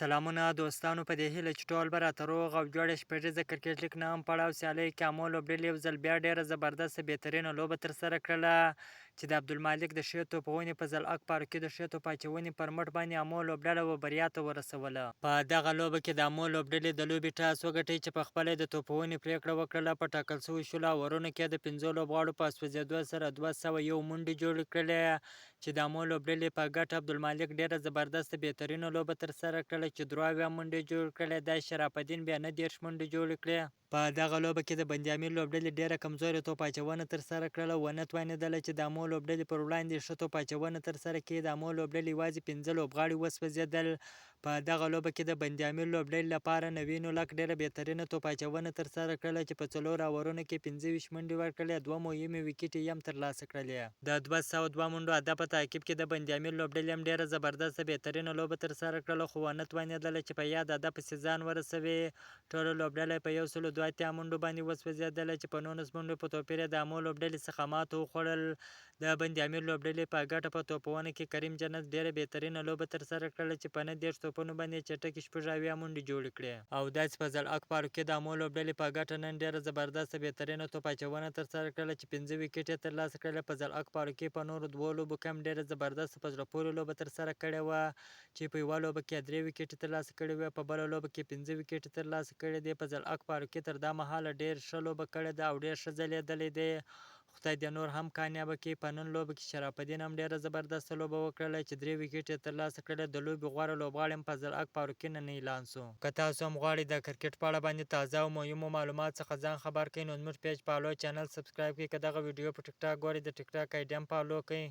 سلامونه دوستانو، په دې هیله چې ټول به راته روغ او جوړ شپږیزه کرکټ لیګ نه هم پړاو سیالۍ کې امو لوبډلې یو ځل بیا ډېره زبردسته بهترینه لوبه ترسره کړله چې د عبدالمالک د ښې توپونې په ځلعک پاروکي د ښې توپ اچونې پر مټ باندې امو لوبډله و بریا ته ورسوله. په دغه لوبه کې د امو لوبډلې د لوبې ټاس وګټئ چې په خپله د توپونې پرېکړه وکړله. په ټاکل شویو شلو اورونو کې د 5 لوبغاړو په سوځېدو سره 201 منډې جوړې کړلې چې د امو لوبډلې په ګټه عبدالمالک ډېره زبردسته بهترینه لوبه ترسره کړله چې 83 منډې جوړ کړې. د شرف الدین بیا 19 منډې جوړې کړې. په دغه لوبه کې د بندیامیر لوبډلې ډېره کمزورې توپ اچونه ترسره کړله، ونه توانېدله چې د امو لوبډلې پر وړاندې ښه توپ اچونه ترسره کړي. د امو لوبډلې یوازې 15 لوبغاړي وسوځېدل. په دغه لوبه کې د بندیامیر لوبډلې لپاره نوین الک ډېره بهترینه توپ اچونه ترسره کړله چې په 4 اورونو کې 25 منډې ورکړلې، 2 مهمې ویکټې یې هم ترلاسه کړلې. د 202 منډو هدف په تعقیب کې د بندیامیر لوبډلې هم ډېره زبردسته بهترینه لوبه ترسره کړله، خو ونه توانېدله چې په یاد هدف پسې ځان ورسوي. ټوله لوبډله په 102 منډو باندې وسوځېدله چې په 19 منډو په توپیر د امو لوبډلې څخه ماته وخوړل. د بندیامیر لوبډلې په ګټه په توپونه کې کریم جنت ډېره بهترینه لوبه ترسره کړله چې په 19 توپونو باندې چټکې 80 منډې جوړې کړې، او داسې په ځلعک پاروکي د امو لوبډلې په ګټه نن ډېره زبردسته بهترینه توپ اچونه ترسره کړله چې 5 ویکټې یې ترلاسه کړلې. په ځلعک پاروکي په نورو 2 لوبو کې هم ډېره زبردسته په زړه پورې لوبه ترسره کړې وه چې په یوه لوبه کې 3 ویکټې ترلاسه کړې وې، په بله لوبه کې 5 ویکټې ترلاسه کړې دي. په ځلعک پاروکي تر دا مهاله ډېر ښه لوبه کړې ده او ډېر ښه ځلېدلی دی. خدای دې نور هم کامیابه کړي. په نن لوبه کې شرف الدین هم ډېره زبردسته لوبه وکړله چې 3 ویکټې یې ترلاسه کړې. د لوبې غوره لوبغاړی هم په ځلعک پاروکي نن اعلان شو. که تاسو هم غواړئ د کرکټ په اړه باندې تازه او مهمو معلوماتو څخه ځان خبر کړئ نو زموږ پیج فالو چینل سبسکرایب کړئ. که دغه ویډیو په ټیک ټاک ګورئ د ټیک ټاک آیډي هم فالو کړئ.